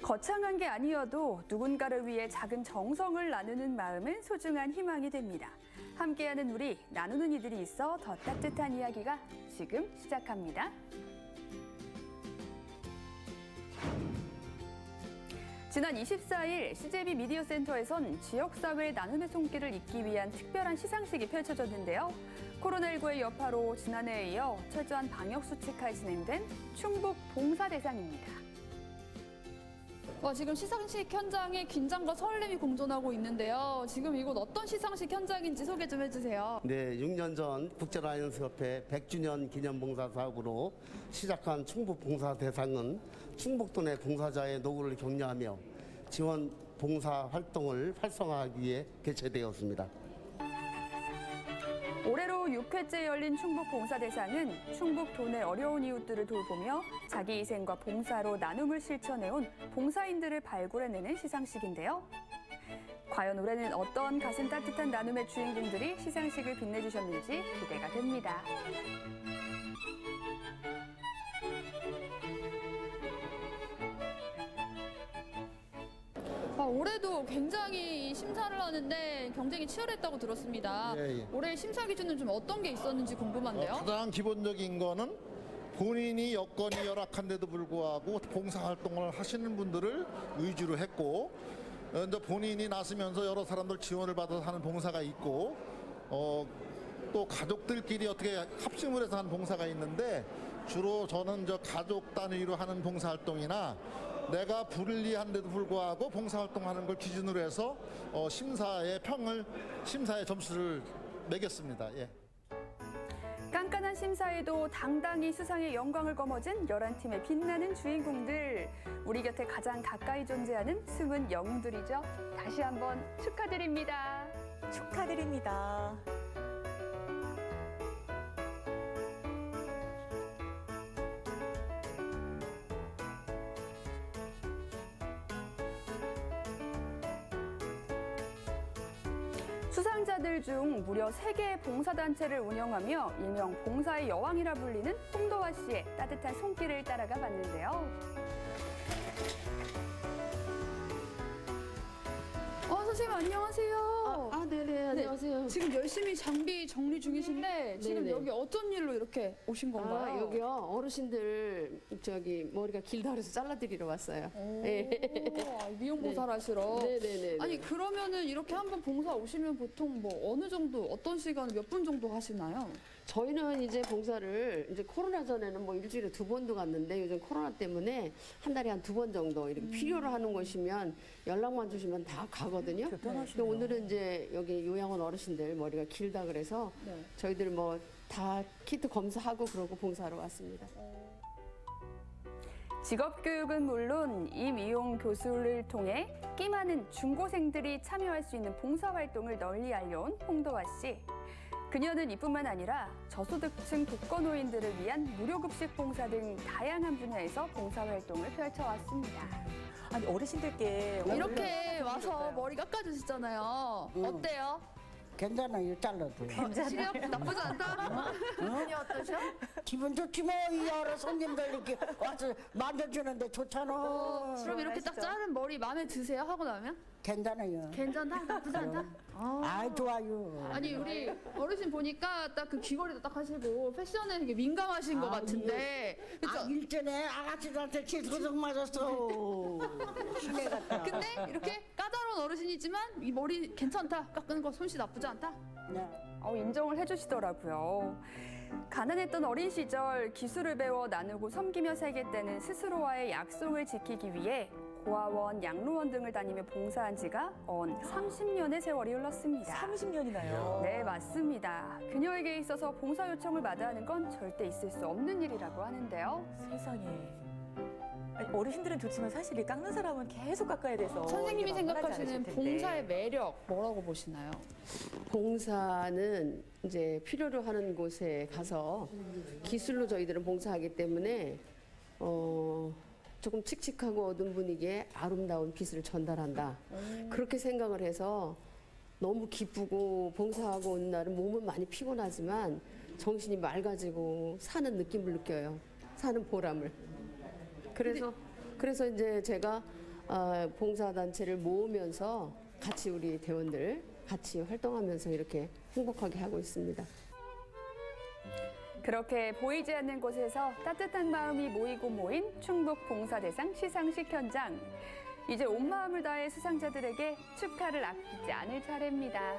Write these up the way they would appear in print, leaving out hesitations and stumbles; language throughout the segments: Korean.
거창한 게 아니어도 누군가를 위해 작은 정성을 나누는 마음은 소중한 희망이 됩니다. 함께하는 우리, 나누는 이들이 있어 더 따뜻한 이야기가 지금 시작합니다. 지난 24일 CJB 미디어 센터에선 지역사회의 나눔의 손길을 잇기 위한 특별한 시상식이 펼쳐졌는데요. 코로나19의 여파로 지난해에 이어 철저한 방역수칙하에 진행된 충북 봉사대상입니다. 지금 시상식 현장에 긴장과 설렘이 공존하고 있는데요. 지금 이곳 어떤 시상식 현장인지 소개 좀 해주세요. 네, 6년 전 국제라이언스협회 100주년 기념 봉사 사업으로 시작한 충북 봉사 대상은 충북도 내 봉사자의 노고를 격려하며 지원 봉사 활동을 활성화하기 위해 개최되었습니다. 올해로 6회째 열린 충북 봉사대상은 충북 도내 어려운 이웃들을 돌보며 자기 희생과 봉사로 나눔을 실천해온 봉사인들을 발굴해내는 시상식인데요. 과연 올해는 어떤 가슴 따뜻한 나눔의 주인공들이 시상식을 빛내주셨는지 기대가 됩니다. 올해도 굉장히 심사를 하는데 경쟁이 치열했다고 들었습니다. 예. 올해 심사 기준은 좀 어떤 게 있었는지 궁금한데요. 가장 기본적인 거는 본인이 여건이 열악한데도 불구하고 봉사활동을 하시는 분들을 위주로 했고, 이제 본인이 나서면서 여러 사람들 지원을 받아서 하는 봉사가 있고, 또 가족들끼리 어떻게 합심을 해서 하는 봉사가 있는데, 주로 저는 가족 단위로 하는 봉사활동이나 내가 불리한데도 불구하고 봉사활동하는 걸 기준으로 해서 심사의 점수를 매겼습니다. 예. 깐깐한 심사에도 당당히 수상의 영광을 거머쥔 11팀의 빛나는 주인공들. 우리 곁에 가장 가까이 존재하는 숨은 영웅들이죠. 다시 한번 축하드립니다. 축하드립니다. 수상자들 중 무려 3개의 봉사단체를 운영하며 일명 봉사의 여왕이라 불리는 홍도화 씨의 따뜻한 손길을 따라가 봤는데요. 선생님 안녕하세요. 네네, 안녕하세요. 지금 열심히 장비 정리 중이신데 지금 네네. 여기 어떤 일로 이렇게 오신 건가요? 여기요. 어르신들 머리가 길다 그래서 잘라드리러 왔어요. 미용봉사를 하시러. 네네네. 아니 그러면은 이렇게 한번 봉사 오시면 보통 뭐 어느 정도 어떤 시간에 몇 분 정도 하시나요? 저희는 이제 봉사를 이제 코로나 전에는 뭐 일주일에 2번도 갔는데 요즘 코로나 때문에 한 달에 한 2번 정도 이렇게 필요로 하는 곳이면 연락만 주시면 다 가거든요. 근데 오늘은 이제 여기 요양원 어르신들 머리가 길다 그래서 저희들 뭐 다 키트 검사하고 그러고 봉사하러 왔습니다. 직업교육은 물론 이 미용 교수를 통해 끼 많은 중고생들이 참여할 수 있는 봉사활동을 널리 알려온 홍도화 씨. 그녀는 이뿐만 아니라 저소득층 독거노인들을 위한 무료급식 봉사 등 다양한 분야에서 봉사활동을 펼쳐왔습니다. 아니 어르신들께 이렇게 와서 머리 깎아주셨잖아요. 어때요? 괜찮아요, 잘라도. 시력 나쁘지 않다? 기분이 어떠셔? 기분 좋지 뭐, 이 여러 손님들 이렇게 와서 만져주는데 좋잖아. 그럼 이렇게 딱 자른 머리 마음에 드세요? 하고 나면? 괜찮아요. 괜찮다? 나쁘지 않다? 아이, 좋아요. 아니 우리 어르신 보니까 딱 그 귀걸이도 딱 하시고 패션에 되게 민감하신 것 같은데 그쵸? 일전에 아가씨들한테 질소성 맞았어. 시내 갔다. 근데 이렇게 까다로운 어르신이지만 이 머리 괜찮다 깎는 거 솜씨 나쁘지 않다. 네. 인정을 해주시더라고요. 가난했던 어린 시절 기술을 배워 나누고 섬기며 살겠다는 스스로와의 약속을 지키기 위해 고아원, 양로원 등을 다니며 봉사한 지가 30년의 세월이 흘렀습니다. 30년이나요? 네, 맞습니다. 그녀에게 있어서 봉사 요청을 마다하는 건 절대 있을 수 없는 일이라고 하는데요. 세상에. 아니, 어르신들은 좋지만 사실 이 깎는 사람은 계속 깎아야 돼서 선생님이 이게 만만하지 생각하시는 않으실 텐데. 봉사의 매력 뭐라고 보시나요? 봉사는 이제 필요로 하는 곳에 가서 기술로 저희들은 봉사하기 때문에 조금 칙칙하고 어두운 분위기에 아름다운 빛을 전달한다. 그렇게 생각을 해서 너무 기쁘고 봉사하고 온 날은 몸은 많이 피곤하지만 정신이 맑아지고 사는 느낌을 느껴요. 사는 보람을. 그래서 이제 제가 봉사단체를 모으면서 같이 우리 대원들 같이 활동하면서 이렇게 행복하게 하고 있습니다. 그렇게 보이지 않는 곳에서 따뜻한 마음이 모이고 모인 충북 봉사대상 시상식 현장. 이제 온 마음을 다해 수상자들에게 축하를 아끼지 않을 차례입니다.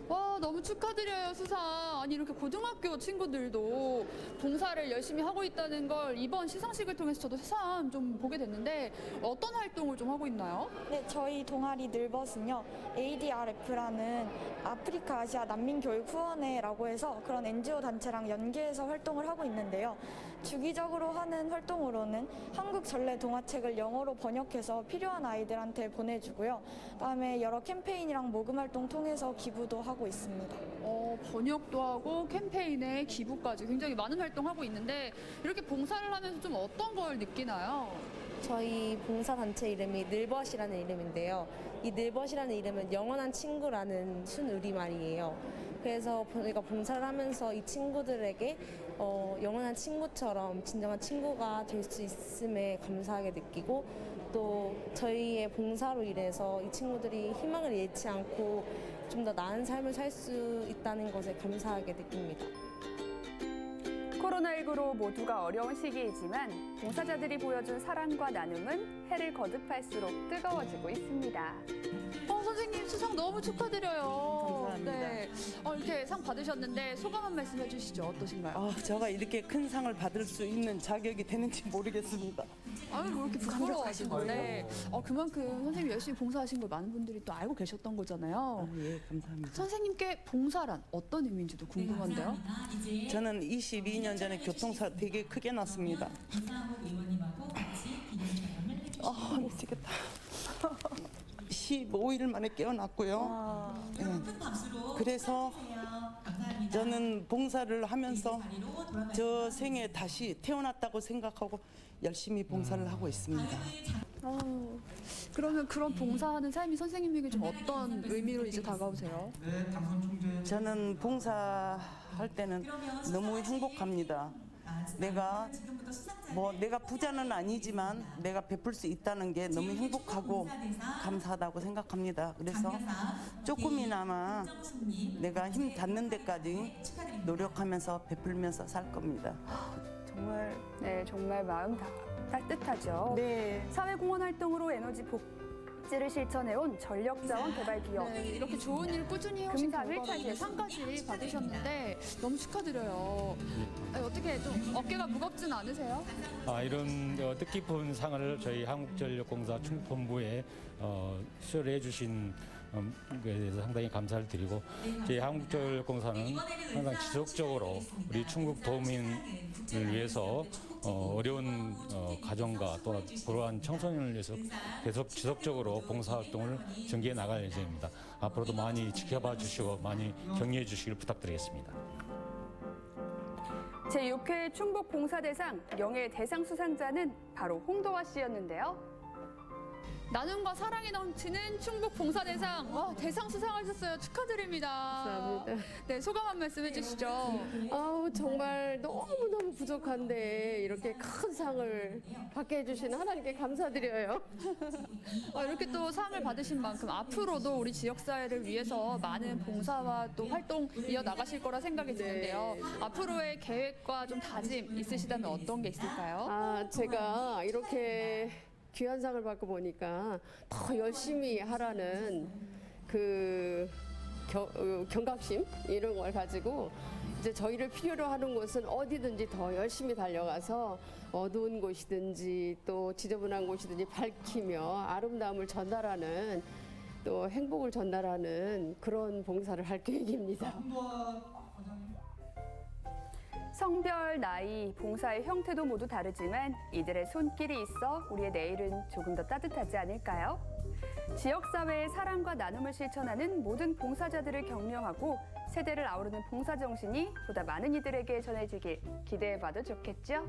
와, 너무 축하드려요, 수상. 아니, 이렇게 고등학교 친구들도 봉사를 열심히 하고 있다는 걸 이번 시상식을 통해서 저도 새삼 좀 보게 됐는데 어떤 활동을 좀 하고 있나요? 네, 저희 동아리 늘벗은요, ADRF라는 아프리카 아시아 난민교육후원회라고 해서 그런 NGO 단체랑 연계해서 활동을 하고 있는데요. 주기적으로 하는 활동으로는 한국 전래 동화책을 영어로 번역해서 필요한 아이들한테 보내주고요. 그다음에 여러 캠페인이랑 모금 활동 통해서 기부도 하고 있습니다. 번역도 하고 캠페인에 기부까지 굉장히 많은 활동하고 있는데 이렇게 봉사를 하면서 좀 어떤 걸 느끼나요? 저희 봉사단체 이름이 늘벗이라는 이름인데요. 이 늘벗이라는 이름은 영원한 친구라는 순우리말이에요. 그래서 저희가 봉사를 하면서 이 친구들에게 영원한 친구처럼 진정한 친구가 될 수 있음에 감사하게 느끼고 또 저희의 봉사로 인해서 이 친구들이 희망을 잃지 않고 좀 더 나은 삶을 살 수 있다는 것에 감사하게 느낍니다. 코로나19로 모두가 어려운 시기이지만 봉사자들이 보여준 사랑과 나눔은 해를 거듭할수록 뜨거워지고 있습니다. 선생님 수상 너무 축하드려요. 감사합니다. 네. 이렇게 상 받으셨는데 소감 한 말씀 해주시죠. 어떠신가요? 제가 이렇게 큰 상을 받을 수 있는 자격이 되는지 모르겠습니다. 아유, 뭐 이렇게 부끄러워하시는데 그만큼 선생님 열심히 봉사하신 걸 많은 분들이 또 알고 계셨던 거잖아요. 예, 감사합니다. 선생님께 봉사란 어떤 의미인지도 궁금한데요. 저는 22년 전에 교통사 되게 크게 났습니다. 미치겠다. 15일 만에 깨어났고요. 네. 그래서 저는 봉사를 하면서 저 생에 다시 태어났다고 생각하고 열심히 봉사를 하고 있습니다. 그러면 그런 봉사하는 삶이 선생님에게 좀 어떤 의미로 이제 다가오세요? 저는 봉사할 때는 너무 행복합니다. 내가 부자는 아니지만 내가 베풀 수 있다는 게 너무 행복하고 감사하다고 생각합니다. 그래서 조금이나마 내가 힘 닿는 데까지 노력하면서 베풀면서 살 겁니다. 정말 마음 따뜻하죠. 네. 사회공헌 활동으로 에너지 복지를 실천해온 전력자원 개발 기업. 네, 이렇게 좋은 일 꾸준히 해오신 금상을 결과로 이제 상까지 받으셨는데 너무 축하드려요. 아니, 어떻게 좀 어깨가 무겁진 않으세요? 이런 뜻깊은 상을 저희 한국전력공사 충북본부에 수여를 해주신 것에 대해서 상당히 감사를 드리고 저희 한국전력공사는 항상 지속적으로 우리 충북 도민을 위해서 어려운 가정과 또 불우한 청소년을 위해서 계속 지속적으로 봉사활동을 전개해 나갈 예정입니다. 앞으로도 많이 지켜봐 주시고 많이 격려해 주시길 부탁드리겠습니다. 제6회 충북 봉사대상 영예 대상 수상자는 바로 홍도화 씨였는데요. 나눔과 사랑이 넘치는 충북 봉사대상 대상 수상하셨어요. 축하드립니다. 감사합니다. 네, 소감 한 말씀 해주시죠. 정말 너무너무 부족한데 이렇게 큰 상을 받게 해주신 하나님께 감사드려요. 이렇게 또 상을 받으신 만큼 앞으로도 우리 지역사회를 위해서 많은 봉사와 또 활동 이어나가실 거라 생각이 드는데요. 앞으로의 계획과 좀 다짐 있으시다면 어떤 게 있을까요? 제가 이렇게 귀한 상을 받고 보니까 더 열심히 하라는 그 경각심 이런 걸 가지고 이제 저희를 필요로 하는 곳은 어디든지 더 열심히 달려가서 어두운 곳이든지 또 지저분한 곳이든지 밝히며 아름다움을 전달하는 또 행복을 전달하는 그런 봉사를 할 계획입니다. 성별, 나이, 봉사의 형태도 모두 다르지만 이들의 손길이 있어 우리의 내일은 조금 더 따뜻하지 않을까요? 지역사회의 사랑과 나눔을 실천하는 모든 봉사자들을 격려하고 세대를 아우르는 봉사 정신이 보다 많은 이들에게 전해지길 기대해봐도 좋겠죠?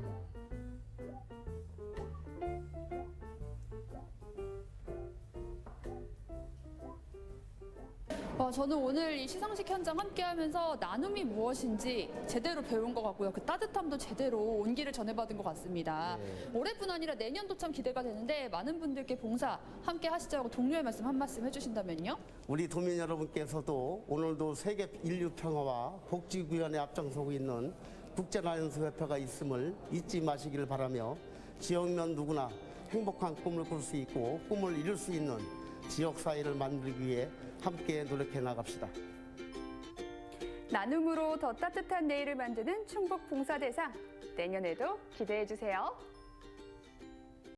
저는 오늘 이 시상식 현장 함께하면서 나눔이 무엇인지 제대로 배운 것 같고요. 그 따뜻함도 제대로 온기를 전해받은 것 같습니다. 올해뿐 아니라 내년도 참 기대가 되는데 많은 분들께 봉사 함께 하시자고 독려의 말씀 한 말씀 해주신다면요? 우리 도민 여러분께서도 오늘도 세계 인류 평화와 복지 구현에 앞장서고 있는 국제라이언스협회가 있음을 잊지 마시기를 바라며 지역면 누구나 행복한 꿈을 꿀 수 있고 꿈을 이룰 수 있는 지역 사회를 만들기 위해 함께 노력해 나갑시다. 나눔으로 더 따뜻한 내일을 만드는 충북 봉사대상, 내년에도 기대해 주세요.